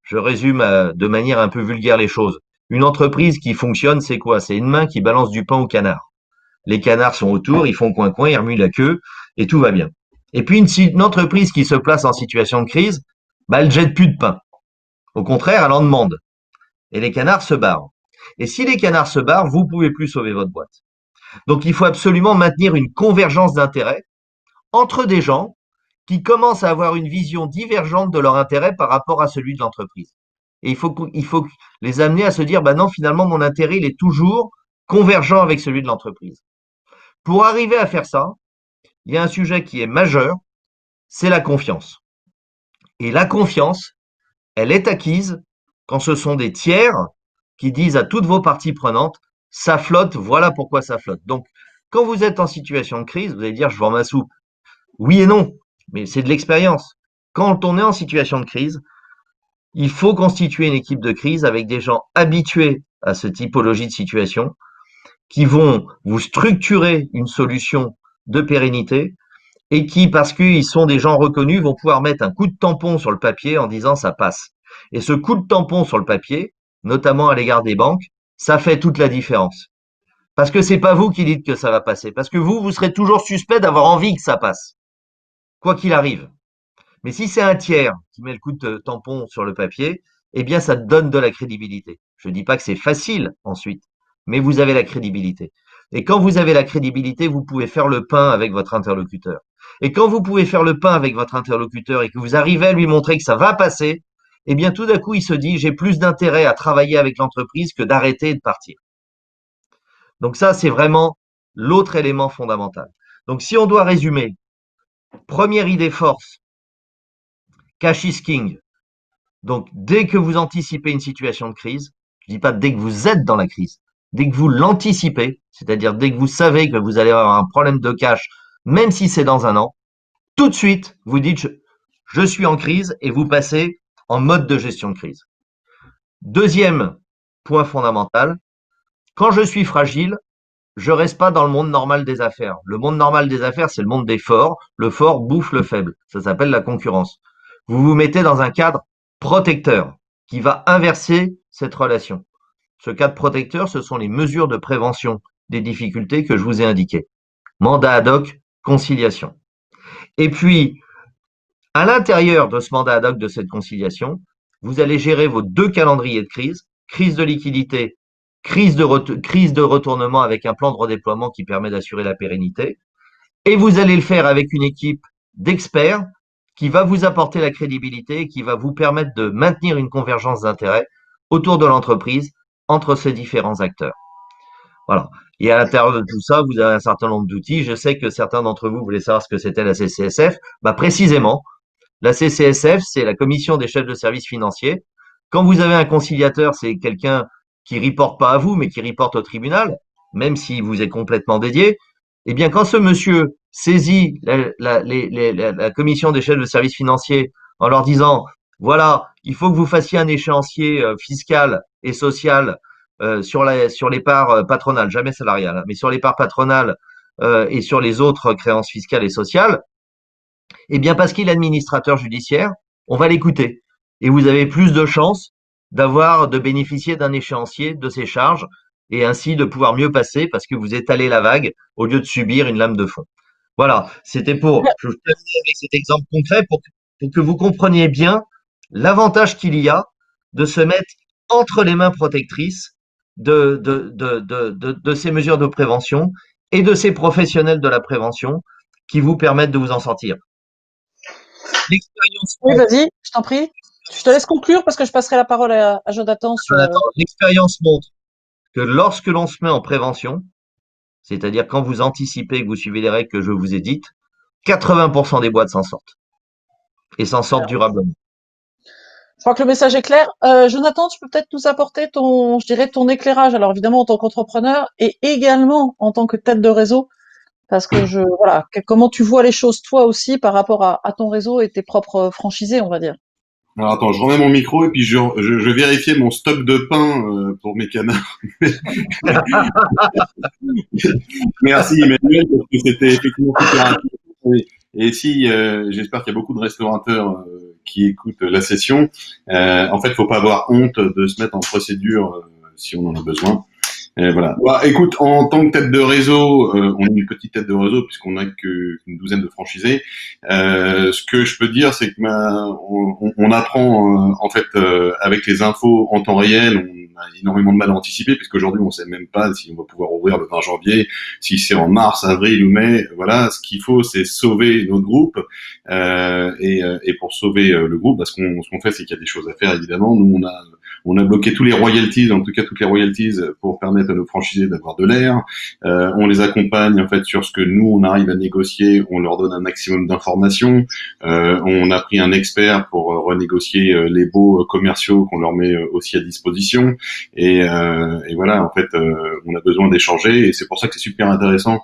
Je résume de manière un peu vulgaire les choses. Une entreprise qui fonctionne, c'est quoi? C'est une main qui balance du pain au canard. Les canards sont autour, ils font coin-coin, ils remuent la queue et tout va bien. Et puis une entreprise qui se place en situation de crise, elle jette plus de pain. Au contraire, elle en demande. Et les canards se barrent. Et si les canards se barrent, vous pouvez plus sauver votre boîte. Donc il faut absolument maintenir une convergence d'intérêts entre des gens qui commencent à avoir une vision divergente de leur intérêt par rapport à celui de l'entreprise. Et il faut les amener à se dire, non, finalement, mon intérêt, il est toujours convergent avec celui de l'entreprise. Pour arriver à faire ça, il y a un sujet qui est majeur, c'est la confiance. Et la confiance, elle est acquise quand ce sont des tiers qui disent à toutes vos parties prenantes, ça flotte, voilà pourquoi ça flotte. Donc, quand vous êtes en situation de crise, vous allez dire, je vends ma soupe. Oui et non, mais c'est de l'expérience. Quand on est en situation de crise, il faut constituer une équipe de crise avec des gens habitués à ce typologie de situation qui vont vous structurer une solution de pérennité et qui, parce qu'ils sont des gens reconnus, vont pouvoir mettre un coup de tampon sur le papier en disant ça passe. Et ce coup de tampon sur le papier, notamment à l'égard des banques, ça fait toute la différence. Parce que c'est pas vous qui dites que ça va passer. Parce que vous serez toujours suspect d'avoir envie que ça passe. Quoi qu'il arrive. Mais si c'est un tiers qui met le coup de tampon sur le papier, eh bien, ça donne de la crédibilité. Je ne dis pas que c'est facile ensuite, mais vous avez la crédibilité. Et quand vous avez la crédibilité, vous pouvez faire le pain avec votre interlocuteur. Et quand vous pouvez faire le pain avec votre interlocuteur et que vous arrivez à lui montrer que ça va passer, eh bien, tout d'un coup, il se dit, j'ai plus d'intérêt à travailler avec l'entreprise que d'arrêter et de partir. Donc ça, c'est vraiment l'autre élément fondamental. Donc, si on doit résumer, première idée force, cash is king. Donc, dès que vous anticipez une situation de crise, je dis pas dès que vous êtes dans la crise, dès que vous l'anticipez, c'est-à-dire dès que vous savez que vous allez avoir un problème de cash, même si c'est dans un an, tout de suite, vous dites je suis en crise et vous passez en mode de gestion de crise. Deuxième point fondamental, quand je suis fragile, je reste pas dans le monde normal des affaires. Le monde normal des affaires, c'est le monde des forts. Le fort bouffe le faible. Ça s'appelle la concurrence. Vous vous mettez dans un cadre protecteur qui va inverser cette relation. Ce cadre protecteur, ce sont les mesures de prévention des difficultés que je vous ai indiquées. Mandat ad hoc, conciliation. Et puis, à l'intérieur de ce mandat ad hoc de cette conciliation, vous allez gérer vos deux calendriers de crise, crise de liquidité, crise de retournement avec un plan de redéploiement qui permet d'assurer la pérennité. Et vous allez le faire avec une équipe d'experts qui va vous apporter la crédibilité et qui va vous permettre de maintenir une convergence d'intérêts autour de l'entreprise entre ces différents acteurs. Voilà. Et à l'intérieur de tout ça, vous avez un certain nombre d'outils. Je sais que certains d'entre vous voulaient savoir ce que c'était la CCSF. Précisément, la CCSF, c'est la commission des chefs de services financiers. Quand vous avez un conciliateur, c'est quelqu'un qui reporte pas à vous, mais qui reporte au tribunal, même s'il vous est complètement dédié. Eh bien, quand ce monsieur saisit la commission des chefs de services financiers en leur disant, voilà, il faut que vous fassiez un échéancier fiscal et social sur les parts patronales, jamais salariales, hein, mais sur les parts patronales et sur les autres créances fiscales et sociales, eh bien, parce qu'il est administrateur judiciaire, on va l'écouter. Et vous avez plus de chances de bénéficier d'un échéancier de ses charges et ainsi de pouvoir mieux passer parce que vous étalez la vague au lieu de subir une lame de fond. Voilà, c'était pour, je vous terminer avec cet exemple concret pour que vous compreniez bien l'avantage qu'il y a de se mettre entre les mains protectrices de ces mesures de prévention et de ces professionnels de la prévention qui vous permettent de vous en sortir. L'expérience. Oui, vas-y, je t'en prie. Je te laisse conclure parce que je passerai la parole à Jonathan. L'expérience montre que lorsque l'on se met en prévention, c'est-à-dire quand vous anticipez, que vous suivez les règles que je vous ai dites, 80% des boîtes s'en sortent. Et s'en sortent durablement. Je crois que le message est clair. Jonathan, tu peux peut-être nous apporter ton éclairage. Alors évidemment en tant qu'entrepreneur et également en tant que tête de réseau. Parce que voilà, comment tu vois les choses toi aussi par rapport à ton réseau et tes propres franchisés, on va dire. Alors attends, je remets mon micro et puis je vérifiais mon stock de pain pour mes canards. Merci Emmanuel, parce que c'était effectivement super intéressant. Et si j'espère qu'il y a beaucoup de restaurateurs qui écoutent la session. En fait, faut pas avoir honte de se mettre en procédure si on en a besoin. Voilà. Écoute, en tant que tête de réseau, on est une petite tête de réseau puisqu'on n'a qu'une douzaine de franchisés. Ce que je peux dire, c'est que on apprend en fait avec les infos en temps réel. On a énormément de mal à anticiper puisqu'aujourd'hui on sait même pas si on va pouvoir ouvrir le 20 janvier, si c'est en mars, avril ou mai. Voilà, ce qu'il faut, c'est sauver notre groupe et pour sauver le groupe, ce qu'on fait, c'est qu'il y a des choses à faire évidemment. Nous, on a bloqué tous les royalties, en tout cas toutes les royalties, pour permettre à nos franchisés d'avoir de l'air. On les accompagne en fait sur ce que nous on arrive à négocier. On leur donne un maximum d'informations. On a pris un expert pour renégocier les baux commerciaux qu'on leur met aussi à disposition. Et voilà, en fait, on a besoin d'échanger. Et c'est pour ça que c'est super intéressant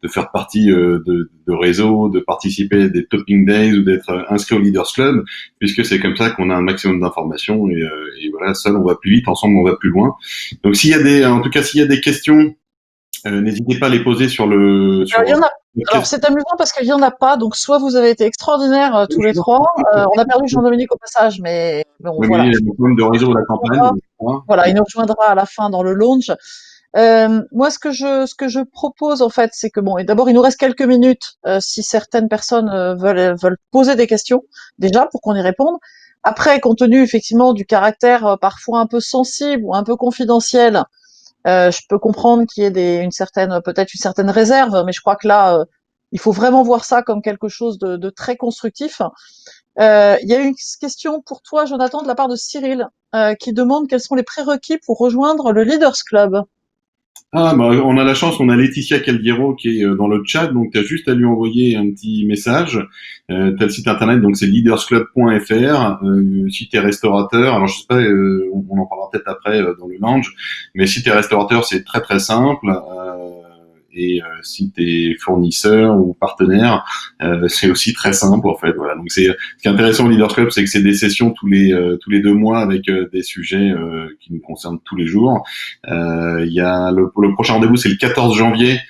de faire partie de réseaux, de participer à des topping days ou d'être inscrit au Leaders Club, puisque c'est comme ça qu'on a un maximum d'informations et voilà, seul on va plus vite, ensemble on va plus loin. Donc s'il y a des questions N'hésitez pas à les poser sur le Alors, il y en a. le Alors, c'est amusant parce qu'il y en a pas. Donc, soit vous avez été extraordinaires tous les trois. On a perdu Jean-Dominique au passage, mais bon, Oui, mais voilà. il y a des problèmes de réseau à la campagne. Voilà, il nous rejoindra à la fin dans le launch. Moi, ce que je propose en fait, c'est que bon, et d'abord, il nous reste quelques minutes si certaines personnes veulent poser des questions déjà pour qu'on y réponde. Après, compte tenu effectivement du caractère parfois un peu sensible ou un peu confidentiel, je peux comprendre qu'il y ait peut-être une certaine réserve, mais je crois que là, il faut vraiment voir ça comme quelque chose de très constructif. Il y a une question pour toi, Jonathan, de la part de Cyril, qui demande quels sont les prérequis pour rejoindre le Leaders Club. Ah, bah, on a la chance, on a Laetitia Caldiero qui est dans le chat, donc tu as juste à lui envoyer un petit message. Tu as le site internet, donc c'est leadersclub.fr. Si tu es restaurateur, alors je sais pas, on en parlera peut-être après dans le lounge, mais si tu es restaurateur, c'est très très simple. Et si tu es fournisseur ou partenaire, c'est aussi très simple en fait. Voilà. Donc ce qui est intéressant au Leaders Club, c'est que c'est des sessions tous les 2 mois avec des sujets qui nous concernent tous les jours. Il y a le prochain rendez-vous, c'est le 14 janvier.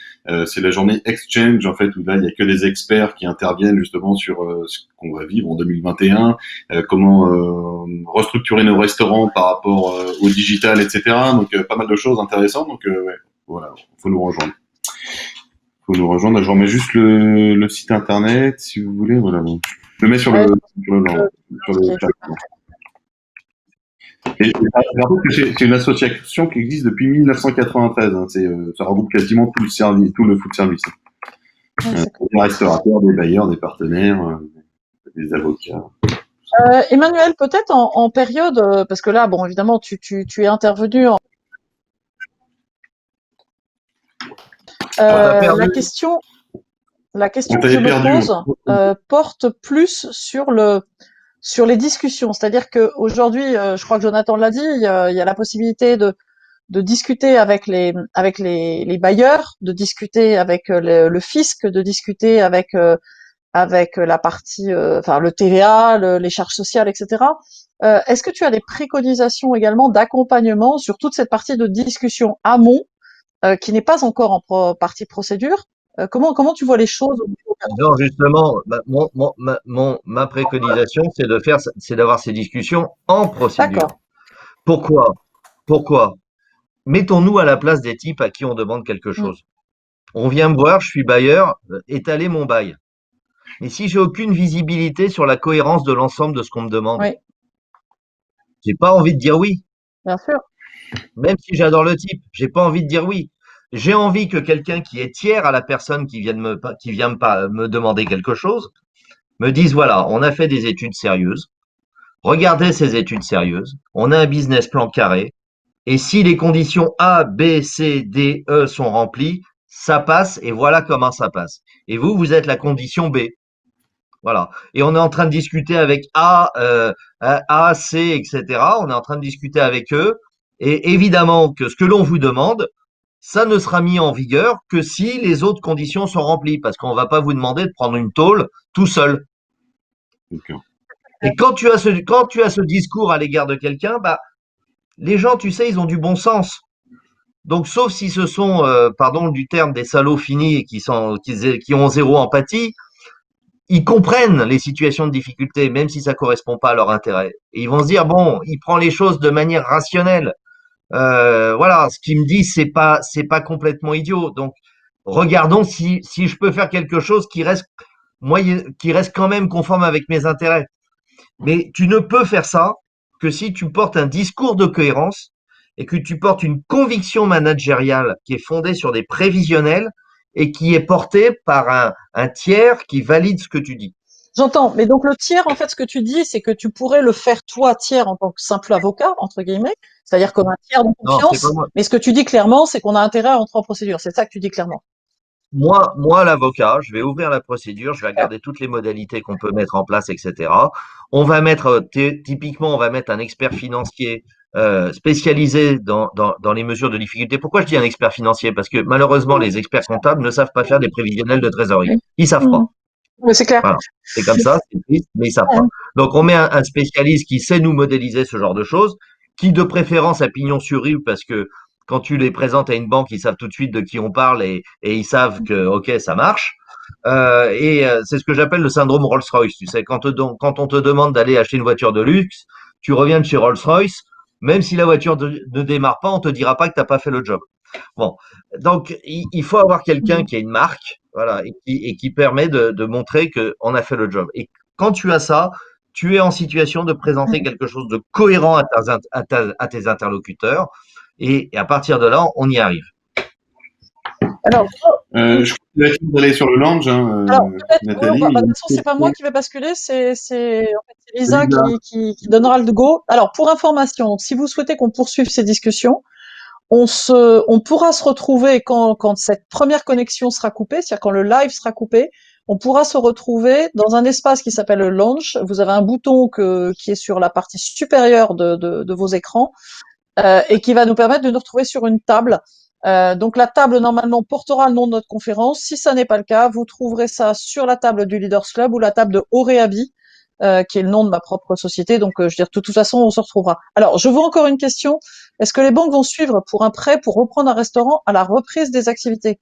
C'est la journée Exchange en fait où là il y a que des experts qui interviennent justement sur ce qu'on va vivre en 2021, comment restructurer nos restaurants par rapport au digital, etc. Donc pas mal de choses intéressantes. Donc ouais, voilà, faut nous rejoindre. Je remets juste le site internet, si vous voulez. Voilà. Je le mets sur le chat. Et rappelle que c'est une association qui existe depuis 1993. Hein. Ça regroupe quasiment tout le food service. Des restaurateurs, des bailleurs, des partenaires, des avocats. Emmanuel, peut-être en période, parce que là, bon, évidemment, tu es intervenu la question que je me pose porte plus sur les discussions. C'est-à-dire que aujourd'hui, je crois que Jonathan l'a dit, il y a la possibilité de discuter avec les bailleurs, de discuter avec le fisc, de discuter avec la partie, enfin le TVA, les charges sociales, etc. Est-ce que tu as des préconisations également d'accompagnement sur toute cette partie de discussion amont qui n'est pas encore en partie procédure? Comment tu vois les choses? Non, justement, ma préconisation, c'est d'avoir ces discussions en procédure. D'accord. Pourquoi? Mettons-nous à la place des types à qui on demande quelque chose. On vient me voir, je suis bailleur, étaler mon bail. Mais si j'ai aucune visibilité sur la cohérence de l'ensemble de ce qu'on me demande, Oui, j'ai pas envie de dire oui. bien sûr. Même si j'adore le type, j'ai pas envie de dire oui. J'ai envie que quelqu'un qui est tiers à la personne qui vient me demander quelque chose me dise voilà, on a fait des études sérieuses. Regardez ces études sérieuses. On a un business plan carré. Et si les conditions A, B, C, D, E sont remplies, ça passe et voilà comment ça passe. Et vous êtes la condition B. Voilà. Et on est en train de discuter avec A, C, etc. On est en train de discuter avec eux. Et évidemment que ce que l'on vous demande, ça ne sera mis en vigueur que si les autres conditions sont remplies, parce qu'on ne va pas vous demander de prendre une tôle tout seul. Okay. Et quand tu as ce discours à l'égard de quelqu'un, bah, les gens, tu sais, ils ont du bon sens. Donc, sauf si ce sont, pardon du terme, des salauds finis et qui ont zéro empathie, ils comprennent les situations de difficulté, même si ça correspond pas à leur intérêt. Et ils vont se dire, bon, il prend les choses de manière rationnelle. Voilà, ce qu'il me dit, c'est pas complètement idiot. Donc, regardons si je peux faire quelque chose qui reste quand même conforme avec mes intérêts. Mais tu ne peux faire ça que si tu portes un discours de cohérence et que tu portes une conviction managériale qui est fondée sur des prévisionnels et qui est portée par un tiers qui valide ce que tu dis. J'entends, mais donc le tiers, en fait, ce que tu dis, c'est que tu pourrais le faire toi, tiers, en tant que simple avocat, entre guillemets, c'est-à-dire comme un tiers de confiance, mais ce que tu dis clairement, c'est qu'on a intérêt à entrer en procédure, c'est ça que tu dis clairement. Moi, l'avocat, je vais ouvrir la procédure, je vais regarder toutes les modalités qu'on peut mettre en place, etc. On va mettre, typiquement, on va mettre un expert financier spécialisé dans les mesures de difficulté. Pourquoi je dis un expert financier? Parce que malheureusement, les experts comptables ne savent pas faire des prévisionnels de trésorerie. Ils savent pas. Mais c'est clair. Voilà. C'est comme ça, c'est triste, mais ils savent pas. Donc, on met un spécialiste qui sait nous modéliser ce genre de choses, qui de préférence a pignon sur rue parce que quand tu les présentes à une banque, ils savent tout de suite de qui on parle et ils savent que, OK, ça marche. C'est ce que j'appelle le syndrome Rolls-Royce. Tu sais, quand on te demande d'aller acheter une voiture de luxe, tu reviens de chez Rolls-Royce, même si la voiture ne démarre pas, on te dira pas que t'as pas fait le job. Bon, donc il faut avoir quelqu'un qui a une marque, voilà, et qui permet de montrer que on a fait le job. Et quand tu as ça, tu es en situation de présenter quelque chose de cohérent à tes interlocuteurs, et à partir de là, on y arrive. Alors, Je crois que tu vas aller sur le lounge, hein, alors peut-être, Nathalie. de toute façon, c'est pas moi qui vais basculer, c'est Lisa qui donnera le go. Alors, pour information, donc, si vous souhaitez qu'on poursuive ces discussions, on pourra se retrouver quand cette première connexion sera coupée, c'est-à-dire quand le live sera coupé, on pourra se retrouver dans un espace qui s'appelle le launch. Vous avez un bouton qui est sur la partie supérieure de vos écrans, et qui va nous permettre de nous retrouver sur une table. Donc la table normalement portera le nom de notre conférence. Si ça n'est pas le cas, vous trouverez ça sur la table du Leaders Club ou la table de Auréabi, qui est le nom de ma propre société. Donc je veux dire, de toute façon, on se retrouvera. Alors, je vois encore une question. Est-ce que les banques vont suivre pour un prêt pour reprendre un restaurant à la reprise des activités?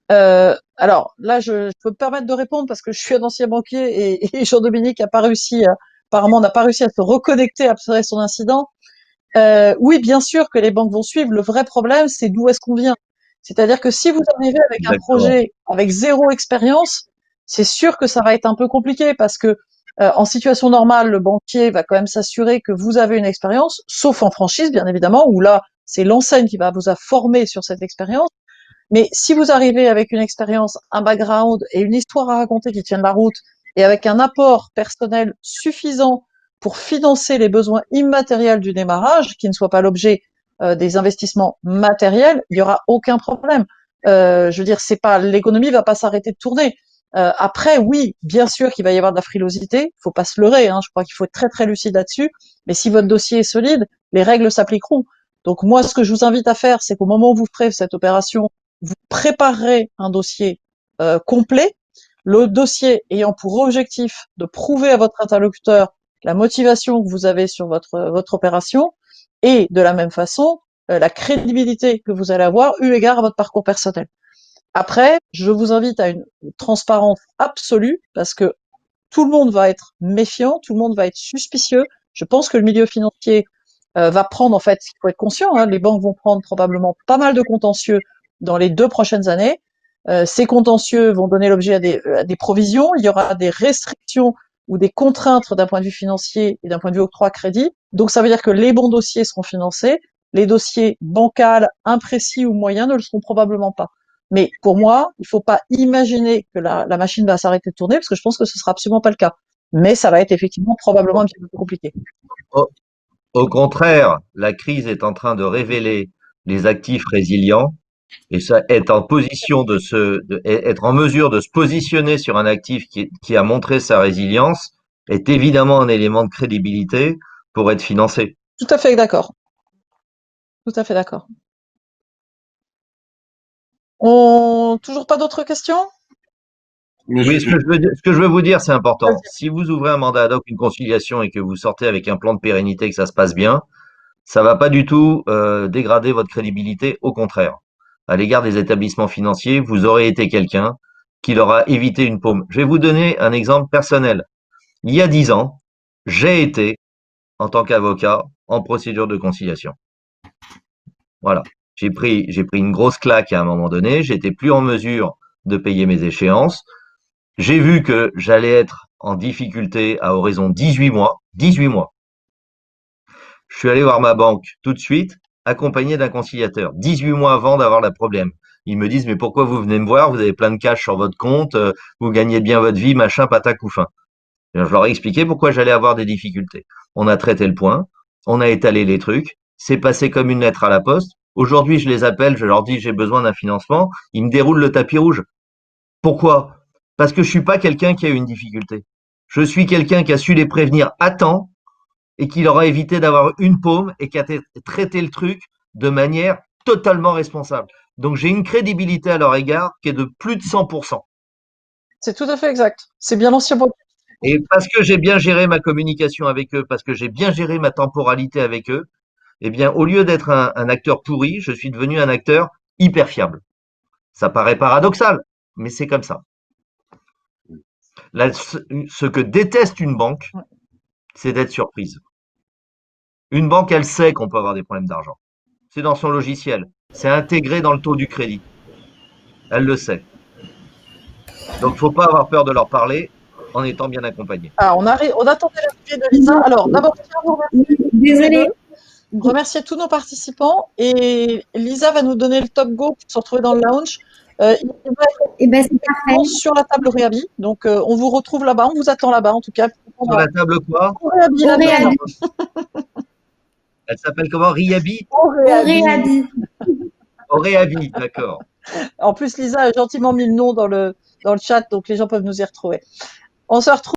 Alors là, je peux me permettre de répondre parce que je suis un ancien banquier et Jean-Dominique a pas réussi, apparemment n'a pas réussi à se reconnecter après son incident. Oui, bien sûr que les banques vont suivre. Le vrai problème, c'est d'où est-ce qu'on vient. C'est-à-dire que si vous arrivez avec un Exactement. projet avec zéro expérience, c'est sûr que ça va être un peu compliqué parce que en situation normale, le banquier va quand même s'assurer que vous avez une expérience, sauf en franchise, bien évidemment, où là, c'est l'enseigne qui va vous former sur cette expérience. Mais si vous arrivez avec une expérience, un background et une histoire à raconter qui tienne la route, et avec un apport personnel suffisant pour financer les besoins immatériels du démarrage, qui ne soit pas l'objet des investissements matériels, il y aura aucun problème. Je veux dire, c'est pas l'économie va pas s'arrêter de tourner. Après, oui, bien sûr qu'il va y avoir de la frilosité, faut pas se leurrer. Hein, je crois qu'il faut être très très lucide là-dessus. Mais si votre dossier est solide, les règles s'appliqueront. Donc moi, ce que je vous invite à faire, c'est qu'au moment où vous ferez cette opération, vous préparerez un dossier complet, le dossier ayant pour objectif de prouver à votre interlocuteur la motivation que vous avez sur votre opération et de la même façon la crédibilité que vous allez avoir eu égard à votre parcours personnel. Après, je vous invite à une transparence absolue parce que tout le monde va être méfiant, tout le monde va être suspicieux. Je pense que le milieu financier va prendre, en fait, il faut être conscient, hein, les banques vont prendre probablement pas mal de contentieux dans les 2 prochaines années. Ces contentieux vont donner l'objet à des provisions, il y aura des restrictions ou des contraintes d'un point de vue financier et d'un point de vue octroi crédit. Donc ça veut dire que les bons dossiers seront financés, les dossiers bancals, imprécis ou moyens ne le seront probablement pas. Mais pour moi, il ne faut pas imaginer que la machine va s'arrêter de tourner, parce que je pense que ce sera absolument pas le cas. Mais ça va être effectivement probablement un petit peu plus compliqué. Au, au contraire, la crise est en train de révéler les actifs résilients et ça, être en mesure de se positionner sur un actif qui a montré sa résilience est évidemment un élément de crédibilité pour être financé. Tout à fait d'accord. Tout à fait d'accord. Toujours pas d'autres questions? Mais Oui, ce que je veux vous dire, c'est important. Vas-y. Si vous ouvrez un mandat ad hoc, une conciliation et que vous sortez avec un plan de pérennité, que ça se passe bien, ça va pas du tout dégrader votre crédibilité. Au contraire, à l'égard des établissements financiers, vous aurez été quelqu'un qui leur a évité une paume. Je vais vous donner un exemple personnel. Il y a 10 ans, j'ai été, en tant qu'avocat, en procédure de conciliation. Voilà. J'ai pris une grosse claque à un moment donné. J'étais plus en mesure de payer mes échéances. J'ai vu que j'allais être en difficulté à horizon 18 mois. 18 mois. Je suis allé voir ma banque tout de suite, accompagné d'un conciliateur. 18 mois avant d'avoir le problème. Ils me disent, mais pourquoi vous venez me voir? Vous avez plein de cash sur votre compte, vous gagnez bien votre vie, machin, patac ou fin. Je leur ai expliqué pourquoi j'allais avoir des difficultés. On a traité le point, on a étalé les trucs, c'est passé comme une lettre à la poste. Aujourd'hui, je les appelle, je leur dis j'ai besoin d'un financement, ils me déroulent le tapis rouge. Pourquoi? Parce que je suis pas quelqu'un qui a eu une difficulté. Je suis quelqu'un qui a su les prévenir à temps et qui leur a évité d'avoir une paume et qui a traité le truc de manière totalement responsable. Donc j'ai une crédibilité à leur égard qui est de plus de 100%. C'est tout à fait exact. C'est bien l'ancien banquier. Et parce que j'ai bien géré ma communication avec eux, parce que j'ai bien géré ma temporalité avec eux, eh bien, au lieu d'être un acteur pourri, je suis devenu un acteur hyper fiable. Ça paraît paradoxal, mais c'est comme ça. Là, ce que déteste une banque, c'est d'être surprise. Une banque, elle sait qu'on peut avoir des problèmes d'argent. C'est dans son logiciel. C'est intégré dans le taux du crédit. Elle le sait. Donc, faut pas avoir peur de leur parler en étant bien accompagné. Ah, on attendait l'arrivée de Lisa. Alors, d'abord, je tiens à vous remercier. Désolée. Remercier tous nos participants et Lisa va nous donner le top go pour se retrouver dans le lounge. Il va Eh ben, c'est parfait. sur la table Réhabi. Donc, on vous retrouve là-bas. On vous attend là-bas, en tout cas. Sur la table quoi? Réhabi, là, Auréhabi. Elle s'appelle comment? Riabi? Auréhabi. Auréhabi, d'accord. En plus, Lisa a gentiment mis le nom dans le chat, donc les gens peuvent nous y retrouver. On se retrouve.